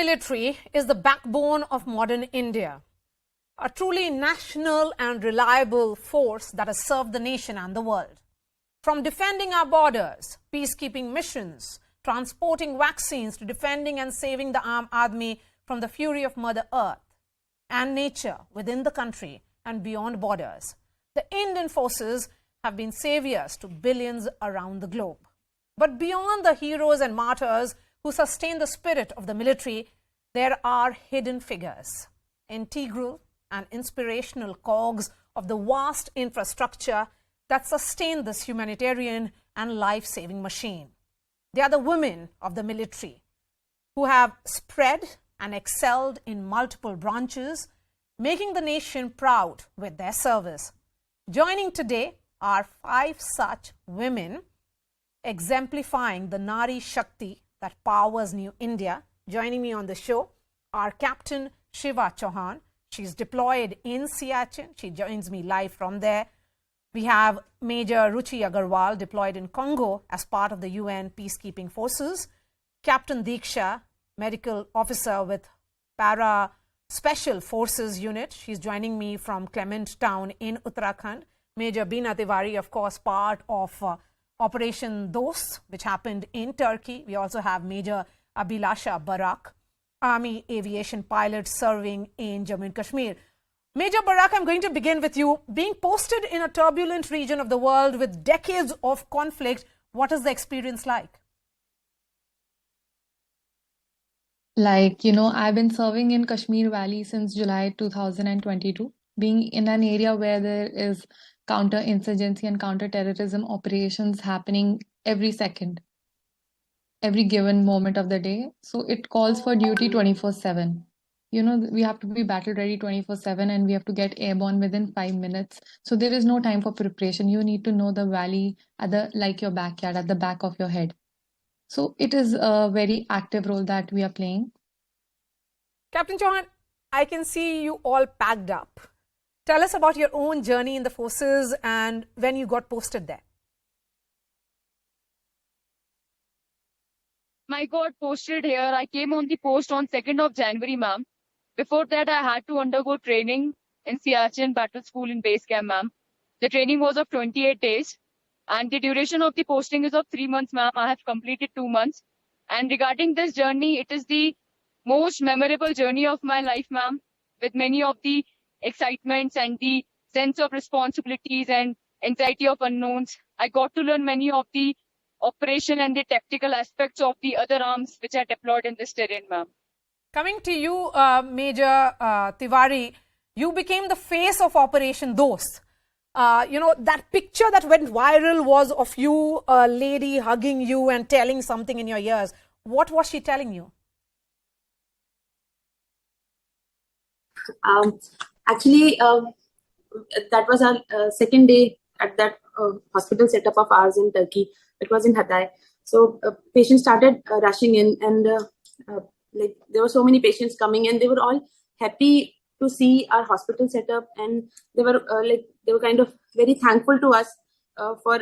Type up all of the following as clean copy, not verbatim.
military is the backbone of modern India, a truly national and reliable force that has served the nation and the world. From defending our borders, peacekeeping missions, transporting vaccines, to defending and saving the Aam Aadmi from the fury of Mother Earth and nature within the country and beyond borders, the Indian forces have been saviors to billions around the globe. But beyond the heroes and martyrs who sustain the spirit of the military, there are hidden figures, integral and inspirational cogs of the vast infrastructure that sustain this humanitarian and life-saving machine. They are the women of the military who have spread and excelled in multiple branches, making the nation proud with their service. Joining today are 5 such women exemplifying the Nari Shakti that powers New India. Joining me on the show are Captain Shiva Chauhan. She's deployed in Siachen. She joins me live from there. We have Major Ruchi Agarwal, deployed in Congo as part of the UN peacekeeping forces. Captain Diksha, medical officer with Para Special Forces Unit. She's joining me from Clement Town in Uttarakhand. Major Beena Tiwari, of course, part of Operation Dost, which happened in Turkey. We also have Major Abhilasha Barak, Army aviation pilot serving in Jammu and Kashmir. Major Barak, I'm going to begin with you. Being posted in a turbulent region of the world with decades of conflict, what is the experience like? I've been serving in Kashmir Valley since July 2022, being in an area where there is counter-insurgency and counter-terrorism operations happening every second, every given moment of the day. So it calls for duty 24/7. We have to be battle ready 24/7 and we have to get airborne within 5 minutes. So there is no time for preparation. You need to know the valley like your backyard, at the back of your head. So it is a very active role that we are playing. Captain Chauhan, I can see you all packed up. Tell us about your own journey in the forces and when you got posted there. I got posted here. I came on the post on 2nd of January, ma'am. Before that, I had to undergo training in Siachen Battle School in base camp, ma'am. The training was of 28 days. And the duration of the posting is of 3 months, ma'am. I have completed 2 months. And regarding this journey, it is the most memorable journey of my life, ma'am, with many of the excitements and the sense of responsibilities and anxiety of unknowns. I got to learn many of the operation and the tactical aspects of the other arms which are deployed in this terrain, ma'am. Coming to you, Major Tiwari, you became the face of Operation Dost. That picture that went viral was of you, a lady hugging you and telling something in your ears. What was she telling you? Actually, that was our second day at that hospital setup of ours in Turkey. It was in Hatay. So patients started rushing in, and there were so many patients coming, and they were all happy to see our hospital setup, and they were kind of very thankful to us for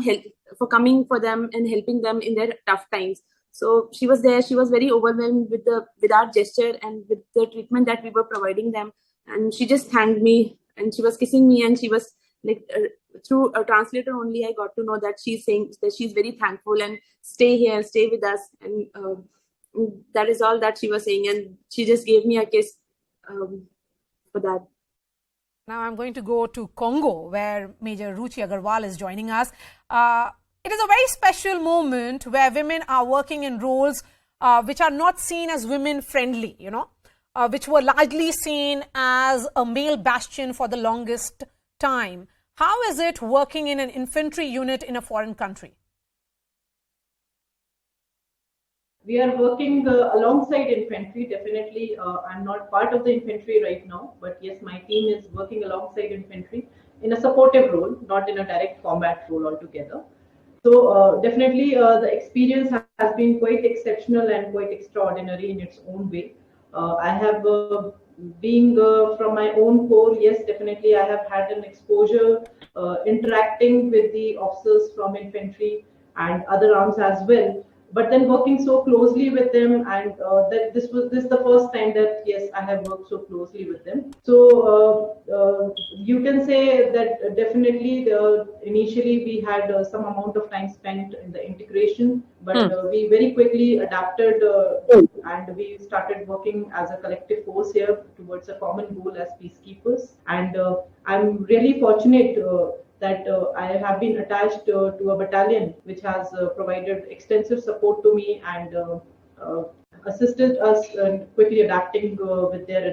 help, for coming for them and helping them in their tough times. So she was there. She was very overwhelmed with our gesture and with the treatment that we were providing them. And she just thanked me, and she was kissing me, and she was through a translator only, I got to know that she's saying that she's very thankful and stay here, stay with us. And that is all that she was saying. And she just gave me a kiss for that. Now I'm going to go to Congo, where Major Ruchi Agarwal is joining us. It is a very special moment where women are working in roles which are not seen as women-friendly, which were largely seen as a male bastion for the longest time. How is it working in an infantry unit in a foreign country? We are working alongside infantry. Definitely, I'm not part of the infantry right now, but yes, my team is working alongside infantry in a supportive role, not in a direct combat role altogether. So definitely the experience has been quite exceptional and quite extraordinary in its own way. I have being from my own corps, yes, definitely I have had an exposure interacting with the officers from infantry and other arms as well. but then working so closely with them, and that this the first time that yes, I have worked so closely with them. So you can say that definitely initially we had some amount of time spent in the integration, but we very quickly adapted and we started working as a collective force here towards a common goal as peacekeepers. And I'm really fortunate that I have been attached to a battalion which has provided extensive support to me and uh, assisted us in quickly adapting with their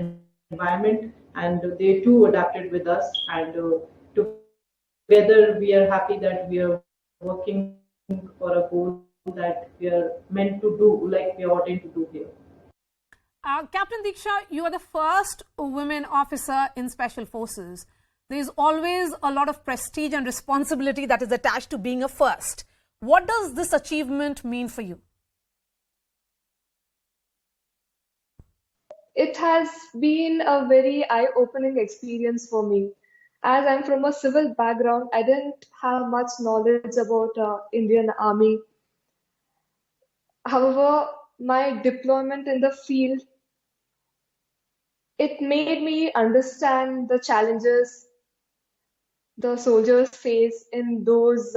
environment, and they too adapted with us, and together we are happy that we are working for a goal that we are meant to do, like we are ordained to do here. Captain Diksha, you are the first women officer in Special Forces. There is always a lot of prestige and responsibility that is attached to being a first. What does this achievement mean for you? It has been a very eye-opening experience for me. As I'm from a civil background, I didn't have much knowledge about Indian Army. However, my deployment in the field, it made me understand the challenges the soldiers face in those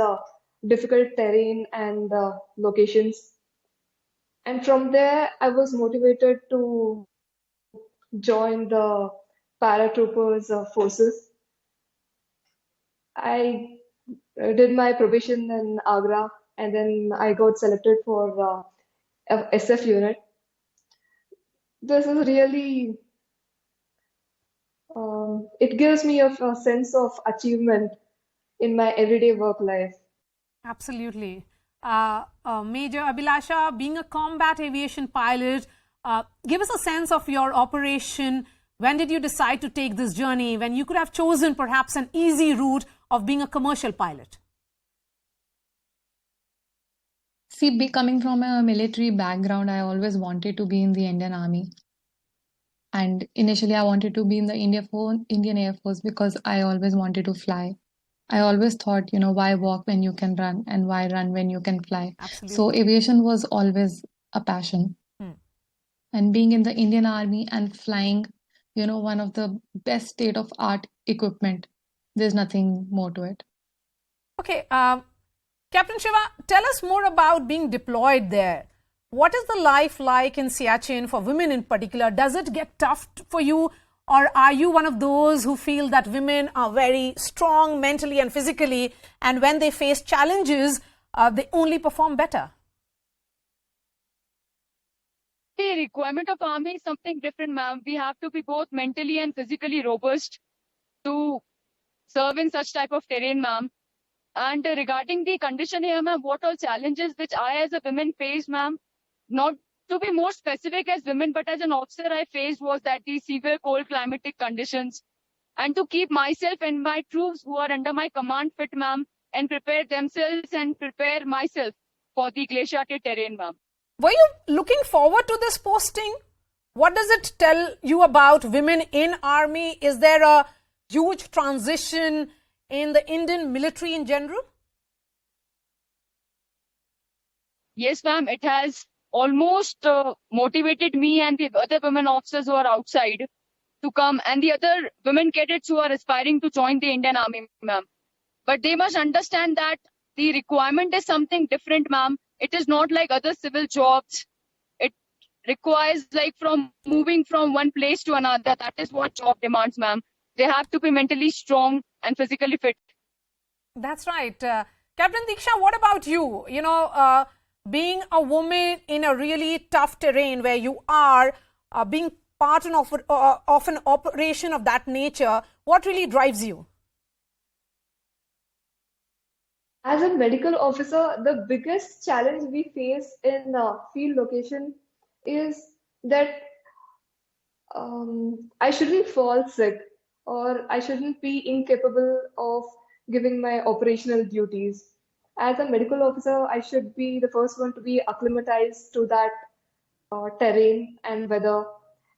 difficult terrain and locations. And from there, I was motivated to join the paratroopers forces. I did my probation in Agra, and then I got selected for SF unit. This is really, it gives me a sense of achievement in my everyday work life. Absolutely. Major Abhilasha, being a combat aviation pilot, give us a sense of your operation. When did you decide to take this journey, when you could have chosen perhaps an easy route of being a commercial pilot? See, coming from a military background, I always wanted to be in the Indian Army. And initially, I wanted to be in the Indian Air Force because I always wanted to fly. I always thought, why walk when you can run, and why run when you can fly? Absolutely. So aviation was always a passion. And being in the Indian Army and flying, one of the best state-of-art equipment, there's nothing more to it. Okay, Captain Shiva, tell us more about being deployed there. What is the life like in Siachen for women in particular? Does it get tough for you, or are you one of those who feel that women are very strong mentally and physically, and when they face challenges, they only perform better? The requirement of army is something different, ma'am. We have to be both mentally and physically robust to serve in such type of terrain, ma'am. And regarding the condition here, ma'am, what all challenges which I as a woman face, ma'am, not to be more specific as women, but as an officer I faced was that the severe cold climatic conditions, and to keep myself and my troops who are under my command fit, ma'am, and prepare themselves and prepare myself for the glaciated terrain, ma'am. Were you looking forward to this posting? What does it tell you about women in army? Is there a huge transition in the Indian military in general? Yes, ma'am. It has almost motivated me and the other women officers who are outside to come, and the other women cadets who are aspiring to join the Indian Army, ma'am. But they must understand that the requirement is something different, ma'am. It is not like other civil jobs. It requires like from moving from one place to another. That is what job demands, ma'am. They have to be mentally strong and physically fit. That's right. Captain Diksha, what about you? Being a woman in a really tough terrain where you are being part of an operation of that nature, what really drives you? As a medical officer, the biggest challenge we face in field location is that I shouldn't fall sick, or I shouldn't be incapable of giving my operational duties. As a medical officer, I should be the first one to be acclimatized to that terrain and weather.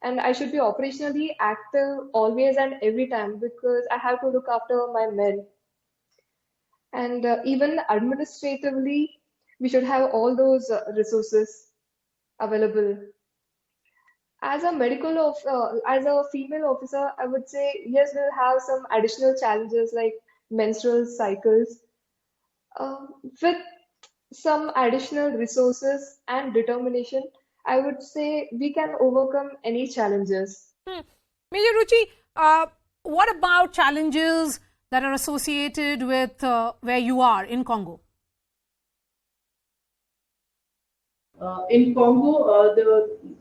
And I should be operationally active always and every time because I have to look after my men. And even administratively, we should have all those resources available. As a as a female officer, I would say yes, we'll have some additional challenges like menstrual cycles. With some additional resources and determination, I would say we can overcome any challenges. Major Ruchi, what about challenges that are associated with where you are in Congo? In Congo,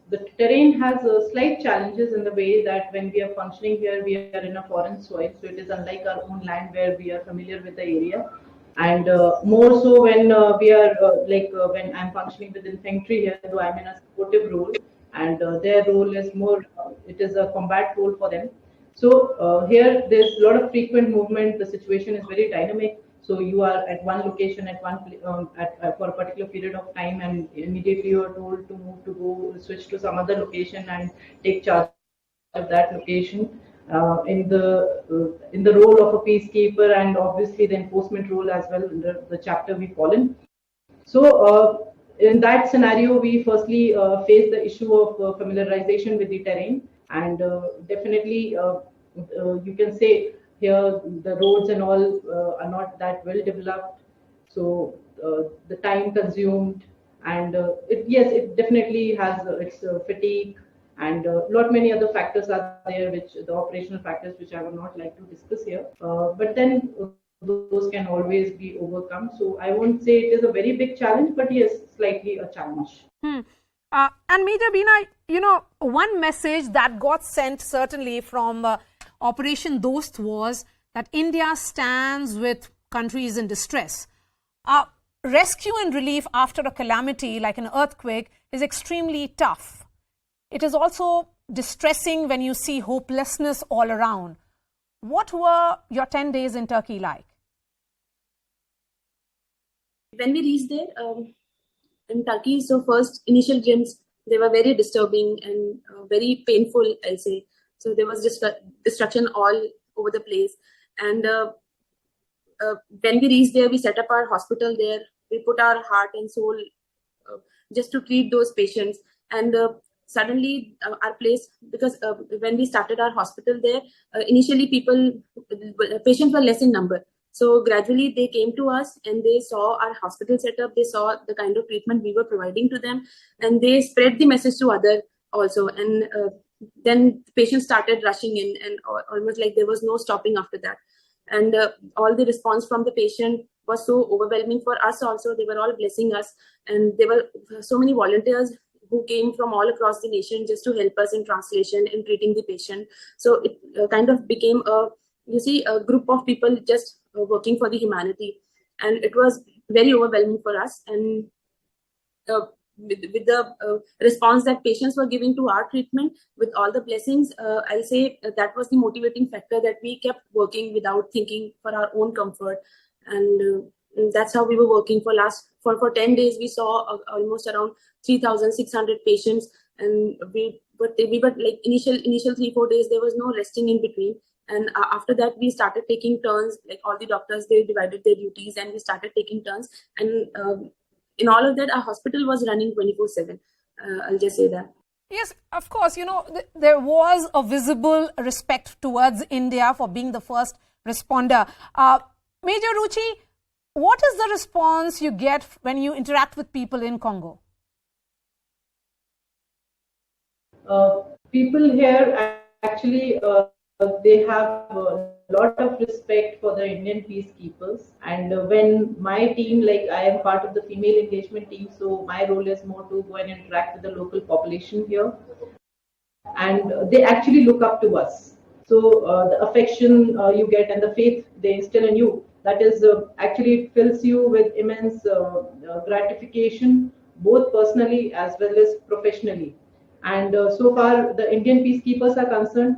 the terrain has slight challenges in the way that when we are functioning here, we are in a foreign soil, so it is unlike our own land where we are familiar with the area. And more so when we are when I'm functioning with infantry here, though I'm in a supportive role, and their role is more, it is a combat role for them. So here there's a lot of frequent movement. The situation is very dynamic. So you are at one location at for a particular period of time, and immediately you are told to move to go switch to some other location and take charge of that location in the role of a peacekeeper, and obviously the enforcement role as well in the chapter we fall in. So in that scenario, we firstly face the issue of familiarization with the terrain, and definitely you can say here the roads and all are not that well developed. So the time consumed, and it definitely has its fatigue, and lot many other factors are there, which the operational factors which I would not like to discuss here. But then those can always be overcome. So I won't say it is a very big challenge, but yes, slightly a challenge. And Major Beena, one message that got sent certainly from Operation Dost was that India stands with countries in distress. Rescue and relief after a calamity like an earthquake is extremely tough. It is also distressing when you see hopelessness all around. What were your 10 days in Turkey like? When we reached there in Turkey, so first initial glimpse, they were very disturbing and very painful, I'll say. So there was just destruction all over the place. And when we reached there, we set up our hospital there. We put our heart and soul just to treat those patients. And suddenly our place, because when we started our hospital there, initially patients were less in number. So gradually they came to us and they saw our hospital setup, they saw the kind of treatment we were providing to them, and they spread the message to others also. And then patients started rushing in, and almost like there was no stopping after that. And all the response from the patient was so overwhelming for us also. They were all blessing us, and there were so many volunteers who came from all across the nation just to help us in translation in treating the patient. So it kind of became a group of people just working for the humanity, and it was very overwhelming for us. And with the response that patients were giving to our treatment, with all the blessings, I'll say that was the motivating factor that we kept working without thinking for our own comfort. And that's how we were working for 10 days. We saw almost around 3,600 patients, and we were like initial 3-4 days there was no resting in between. And after that we started taking turns, like all the doctors, they divided their duties and we started taking turns. And in all of that, our hospital was running 24/7. I'll just say that. Yes, of course, there was a visible respect towards India for being the first responder. Major Ruchi, what is the response you get when you interact with people in Congo? People here actually, they have a lot of respect for the Indian peacekeepers. And when my team, like I am part of the female engagement team, so my role is more to go and interact with the local population here. And they actually look up to us. So the affection you get and the faith they instill in you, that is actually fills you with immense gratification, both personally as well as professionally. And so far, the Indian peacekeepers are concerned,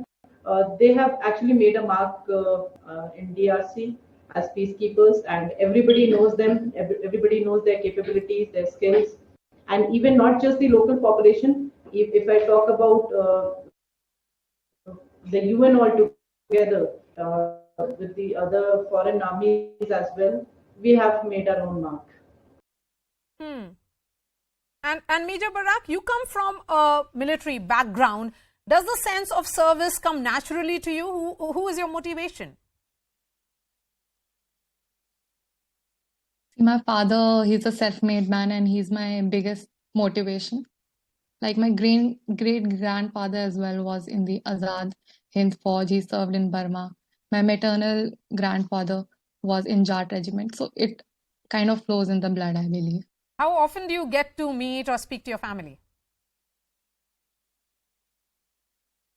they have actually made a mark in DRC as peacekeepers, and everybody knows them, everybody knows their capabilities, their skills, and even not just the local population. If I talk about the UN altogether, with the other foreign armies as well, we have made our own mark. And Major Barak, you come from a military background. Does the sense of service come naturally to you? Who is your motivation? My father, he's a self-made man and he's my biggest motivation. Like my great-grandfather as well was in the Azad Hind Fauj. He served in Burma. My maternal grandfather was in Jat regiment. So it kind of flows in the blood, I believe. How often do you get to meet or speak to your family?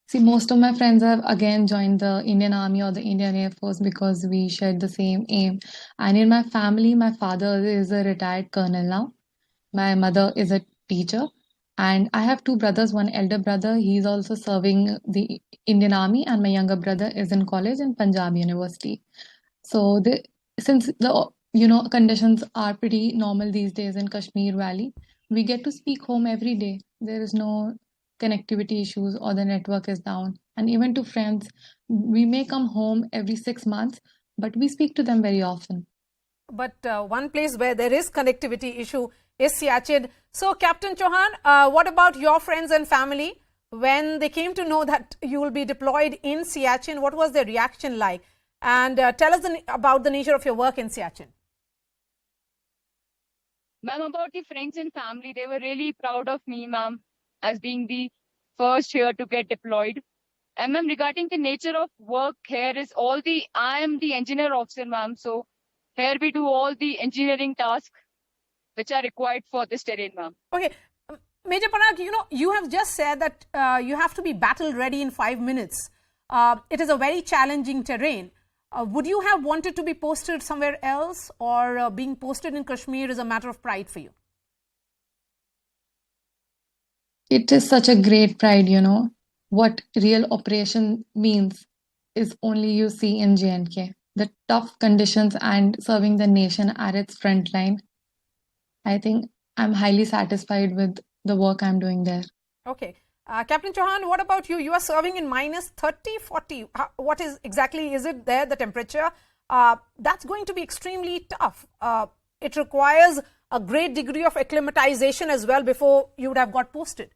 See, most of my friends have again joined the Indian Army or the Indian Air Force because we shared the same aim. And in my family, my father is a retired colonel now. My mother is a teacher. And I have two brothers, one elder brother, he's also serving the Indian Army, and my younger brother is in college in Punjab University. So since the conditions are pretty normal these days in Kashmir Valley, we get to speak home every day. There is no connectivity issues or the network is down. And even to friends, we may come home every 6 months, but we speak to them very often. But one place where there is connectivity issue is Siachen. So, Captain Chauhan, what about your friends and family? When they came to know that you will be deployed in Siachen, what was their reaction like? And tell us about the nature of your work in Siachen. Ma'am, about the friends and family, they were really proud of me, ma'am, as being the first here to get deployed. And ma'am, regarding the nature of work here is I am the engineer officer, ma'am. So here we do all the engineering tasks which are required for this terrain, ma'am. Okay. Major Parag, you have just said that you have to be battle ready in 5 minutes. It is a very challenging terrain. Would you have wanted to be posted somewhere else, or being posted in Kashmir is a matter of pride for you? It is such a great pride, What real operation means is only you see in J&K. The tough conditions and serving the nation at its front line. I think I'm highly satisfied with the work I'm doing there. Okay. Captain Chauhan, what about you? You are serving in minus 30, 40. What is it there, the temperature? That's going to be extremely tough. It requires a great degree of acclimatization as well before you would have got posted.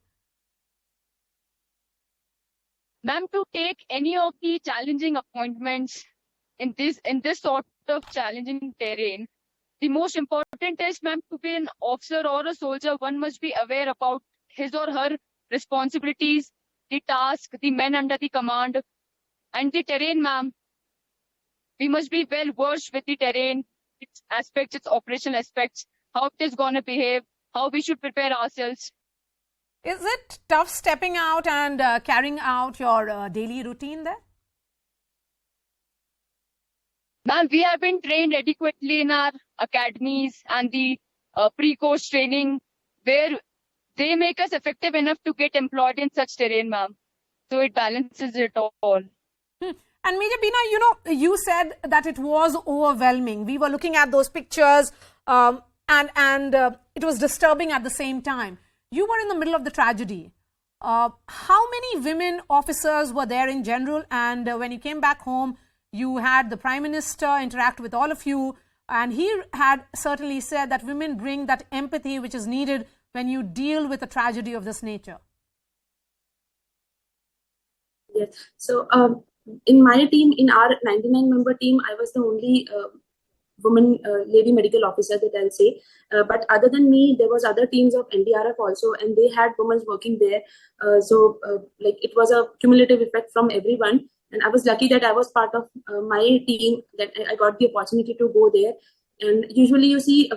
Ma'am, to take any of the challenging appointments in this sort of challenging terrain, the most important is, ma'am, to be an officer or a soldier, one must be aware about his or her responsibilities, the task, the men under the command, and the terrain, ma'am. We must be well versed with the terrain, its aspects, its operational aspects, how it is going to behave, how we should prepare ourselves. Is it tough stepping out and carrying out your daily routine there? Ma'am, we have been trained adequately in our academies and the pre-course training, where they make us effective enough to get employed in such terrain, ma'am. So it balances it all. And Major Bina, you said that it was overwhelming. We were looking at those pictures and it was disturbing at the same time. You were in the middle of the tragedy. How many women officers were there in general? And when you came back home, you had the Prime Minister interact with all of you. And he had certainly said that women bring that empathy which is needed when you deal with a tragedy of this nature. Yes. So in my team, in our 99-member team, I was the only woman lady medical officer that I'll say. But other than me, there was other teams of NDRF also, and they had women working there. So it was a cumulative effect from everyone. And I was lucky that I was part of my team, that I got the opportunity to go there. And usually you see,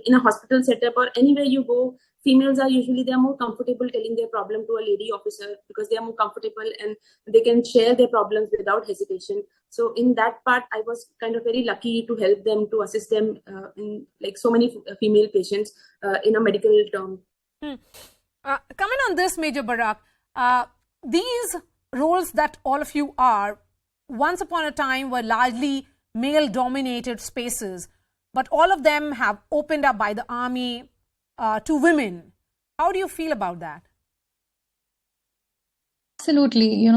in a hospital setup or anywhere you go, females are usually, they are more comfortable telling their problem to a lady officer because they are more comfortable and they can share their problems without hesitation. So in that part, I was kind of very lucky to help them, to assist them in so many female patients in a medical term. Comment on this, Major Barak. These roles that all of you are, once upon a time were largely male-dominated spaces, but all of them have opened up by the army to women. How do you feel about that? Absolutely.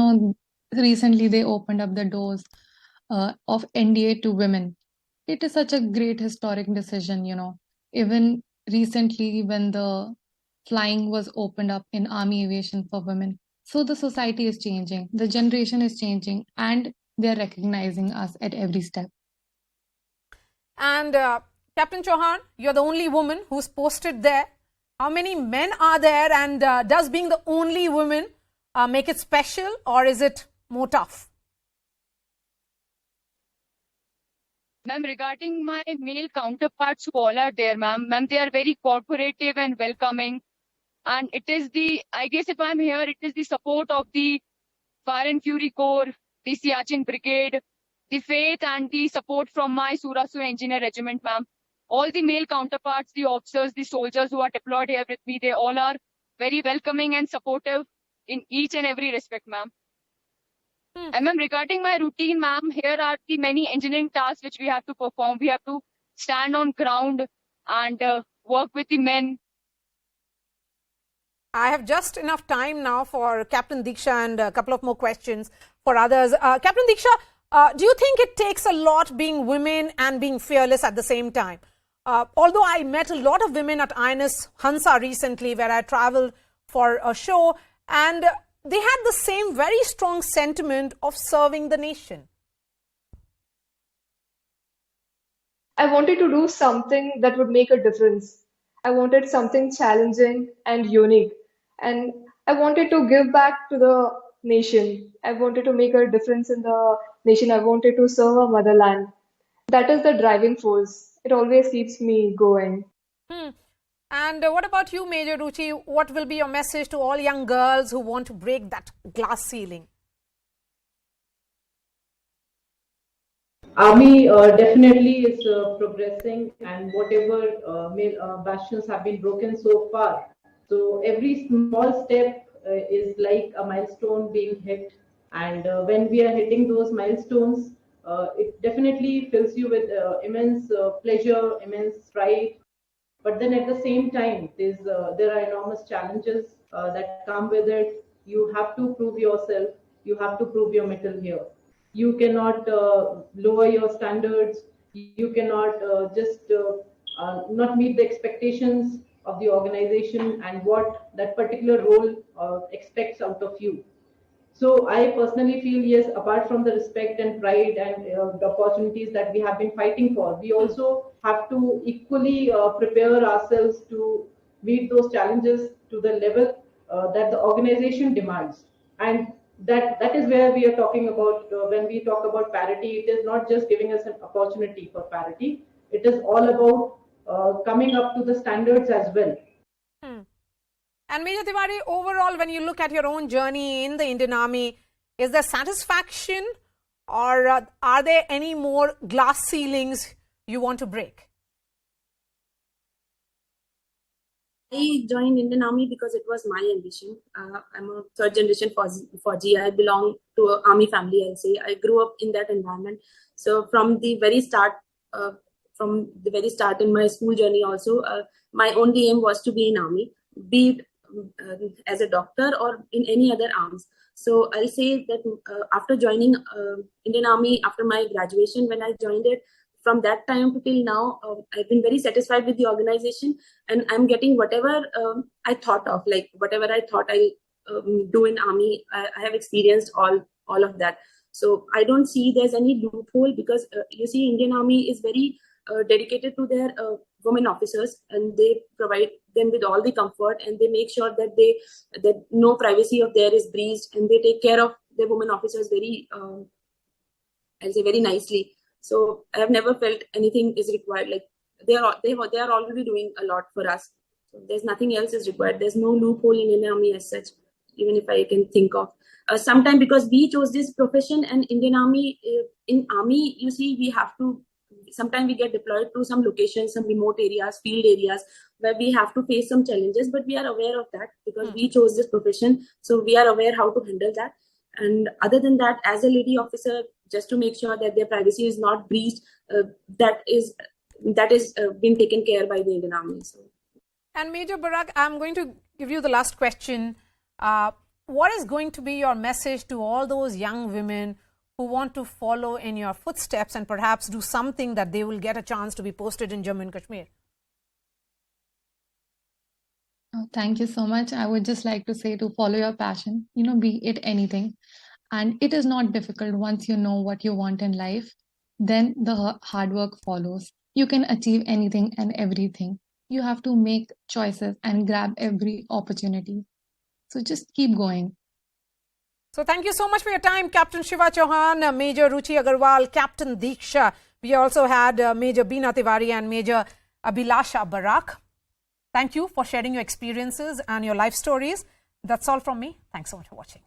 Recently they opened up the doors of NDA to women. It is such a great historic decision, Even recently when the flying was opened up in army aviation for women. So the society is changing, the generation is changing, and they're recognizing us at every step. And Captain Chauhan, you're the only woman who's posted there. How many men are there, and does being the only woman make it special, or is it more tough? Ma'am, regarding my male counterparts who all are there, ma'am, they are very cooperative and welcoming. And it is I guess if I'm here, it is the support of the Fire and Fury Corps, the Siachen Brigade, the faith and the support from my Surasu Engineer Regiment, ma'am. All the male counterparts, the officers, the soldiers who are deployed here with me, they all are very welcoming and supportive in each and every respect, ma'am. And ma'am, regarding my routine, ma'am, here are the many engineering tasks which we have to perform. We have to stand on ground and work with the men. I have just enough time now for Captain Diksha and a couple of more questions for others. Captain Diksha, do you think it takes a lot being women and being fearless at the same time? Although I met a lot of women at INS Hansa recently, where I traveled for a show, and they had the same very strong sentiment of serving the nation. I wanted to do something that would make a difference. I wanted something challenging and unique. And I wanted to give back to the nation. I wanted to make a difference in the nation. I wanted to serve our motherland. That is the driving force. It always keeps me going. And what about you, Major Ruchi? What will be your message to all young girls who want to break that glass ceiling? Army definitely is progressing, and whatever bastions have been broken so far. So every small step is like a milestone being hit, and when we are hitting those milestones, it definitely fills you with immense pleasure, immense pride. But then at the same time, there are enormous challenges that come with it. You have to prove yourself. You have to prove your mettle here. You cannot lower your standards. You cannot just not meet the expectations of the organization and what that particular role expects out of you. So I personally feel, yes, apart from the respect and pride and the opportunities that we have been fighting for, we also have to equally prepare ourselves to meet those challenges to the level that the organization demands. And that is where we are talking about when we talk about parity. It is not just giving us an opportunity for parity. It is all about coming up to the standards as well. And Major Tiwari, overall, when you look at your own journey in the Indian Army, is there satisfaction, or are there any more glass ceilings you want to break? I joined Indian Army because it was my ambition. I'm a third generation Fauji. I belong to an army family, I'll say. I grew up in that environment. So from the very start in my school journey also, my only aim was to be in army, be it as a doctor or in any other arms. So I'll say that after joining Indian Army, after my graduation, when I joined it, from that time to till now, I've been very satisfied with the organization, and I'm getting whatever I thought of, like whatever I thought I'll do in army. I have experienced all of that. So I don't see there's any loophole, because you see, Indian Army is very dedicated to their women officers, and they provide them with all the comfort, and they make sure that no privacy of theirs is breached, and they take care of their women officers very, I'll say, very nicely. So I have never felt anything is required. Like they are already doing a lot for us. So there's nothing else is required. There's no loophole in Indian Army as such, even if I can think of. Sometimes because we chose this profession, and Indian Army, in army, you see, we have to. Sometimes we get deployed to some locations, some remote areas, field areas, where we have to face some challenges, but we are aware of that because we chose this profession. So we are aware how to handle that. And other than that, as a lady officer, just to make sure that their privacy is not breached, that is being taken care by the Indian Army. So. And Major Barak, I'm going to give you the last question. What is going to be your message to all those young women who want to follow in your footsteps, and perhaps do something that they will get a chance to be posted in Jammu and Kashmir? Oh, thank you so much. I would just like to say to follow your passion, be it anything. And it is not difficult once you know what you want in life, then the hard work follows. You can achieve anything and everything. You have to make choices and grab every opportunity. So just keep going. So thank you so much for your time, Captain Shiva Chauhan, Major Ruchi Agarwal, Captain Diksha. We also had Major Beena Tiwari and Major Abhilasha Barak. Thank you for sharing your experiences and your life stories. That's all from me. Thanks so much for watching.